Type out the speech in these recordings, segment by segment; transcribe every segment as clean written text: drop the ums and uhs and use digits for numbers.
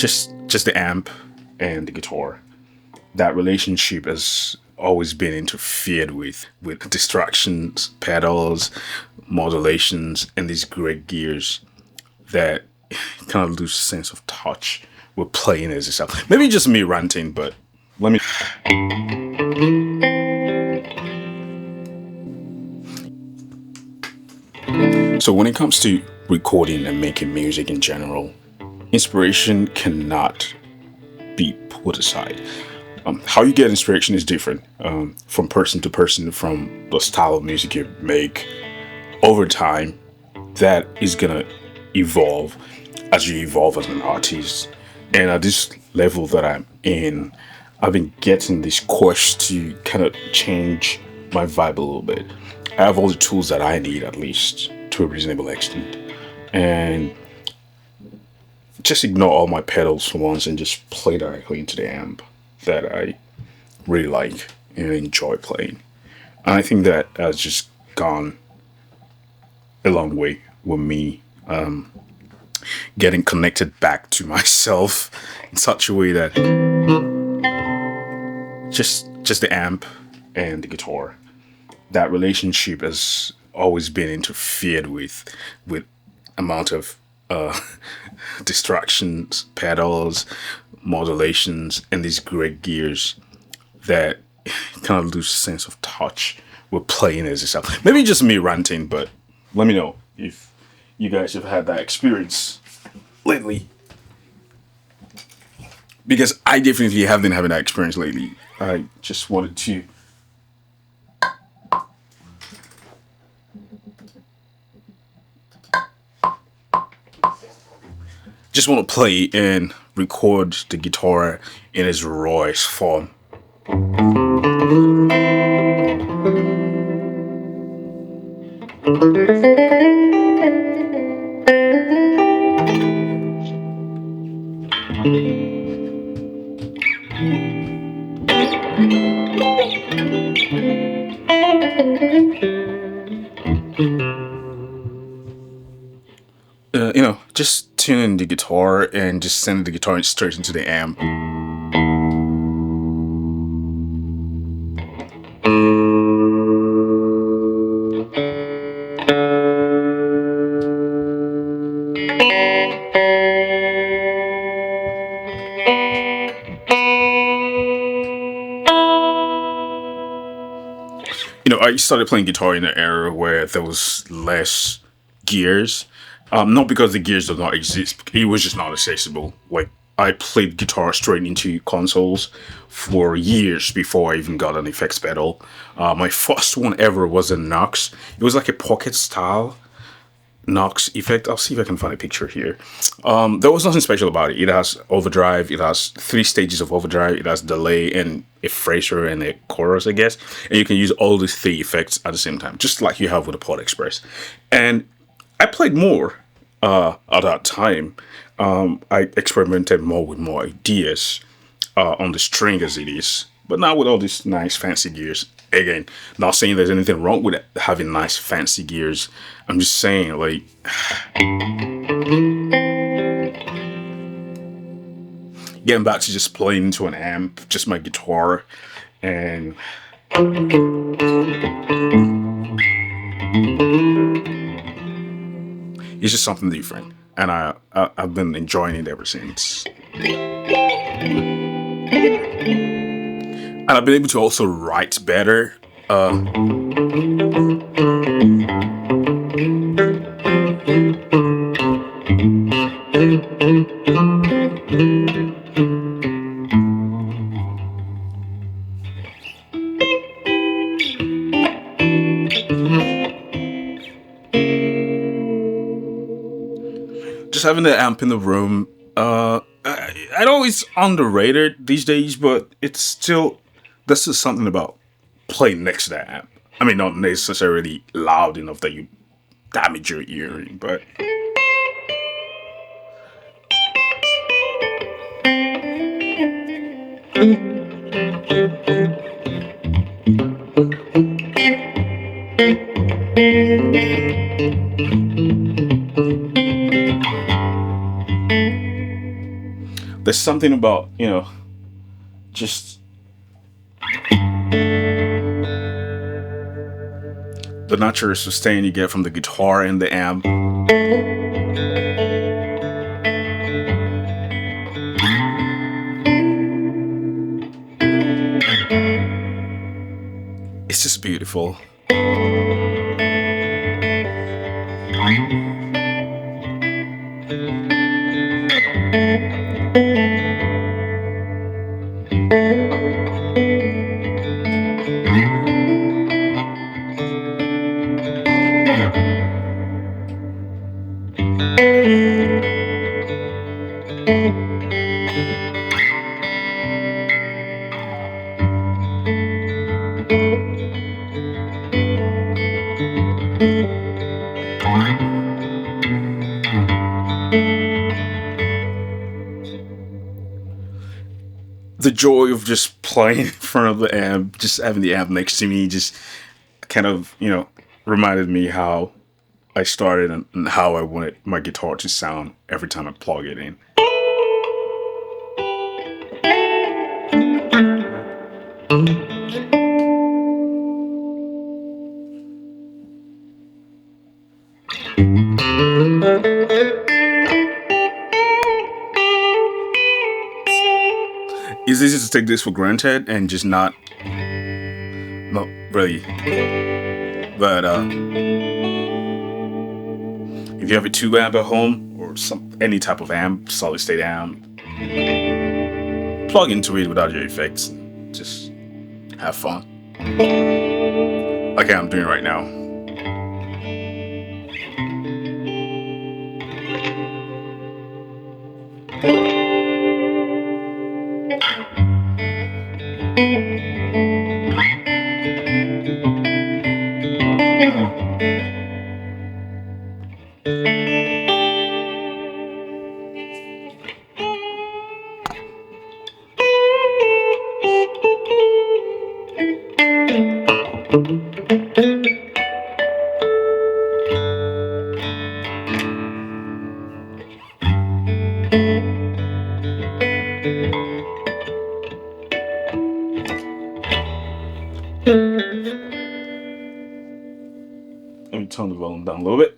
just the amp and the guitar. That relationship has always been interfered with distractions, pedals, modulations, and these great gears that kind of lose sense of touch with playing as itself. Maybe just me ranting, but let me. So when it comes to recording and making music in general, inspiration cannot be put aside. How you get inspiration is different from person to person, from the style of music you make over time. That is gonna evolve as you evolve as an artist. And at this level that I'm in, I've been getting this quest to kind of change my vibe a little bit. I have all the tools that I need, at least to a reasonable extent, and just ignore all my pedals for once and just play directly into the amp that I really like and enjoy playing. And I think that has just gone a long way with me getting connected back to myself in such a way that just the amp and the guitar, that relationship has always been interfered with amount of distractions, pedals, modulations, and these great gears that kind of lose sense of touch with playing as itself. Maybe just me ranting, but let me know if you guys have had that experience lately, because I definitely have been having that experience lately. I just wanted to play and record the guitar in its rawest form. Just tuning the guitar and just sending the guitar straight into the amp. I started playing guitar in an era where there was less gears. Not because the gears do not exist, it was just not accessible. Like, I played guitar straight into consoles for years before I even got an effects pedal. My first one ever was a Knox. It was like a pocket style Knox effect. I'll see if I can find a picture here. There was nothing special about it. It has overdrive. It has 3 stages of overdrive. It has delay and a phrasal and a chorus, I guess. And you can use all these 3 effects at the same time, just like you have with the Pod Express. And I played more at that time. I experimented more with more ideas on the string as it is. But now with all these nice fancy gears, again, not saying there's anything wrong with having nice fancy gears. I'm just saying, like, getting back to just playing into an amp, just my guitar, and it's just something different. And I've been enjoying it ever since. And I've been able to also write better. Just having the amp in the room, I know it's underrated these days, but it's still, there's just something about playing next to that amp. I mean, not necessarily loud enough that you damage your hearing, but There's something about, just the natural sustain you get from the guitar and the amp. It's just beautiful. The joy of just playing in front of the amp, just having the amp next to me, just kind of, reminded me how I started and how I wanted my guitar to sound every time I plug it in. It's easy to take this for granted and just not really. But if you have a 2 amp at home or any type of amp, solid state amp, plug into it without your effects. Just have fun. Like I'm doing right now. Let me turn the volume down a little bit.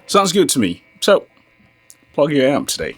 Sounds good to me. So, plug your amp today.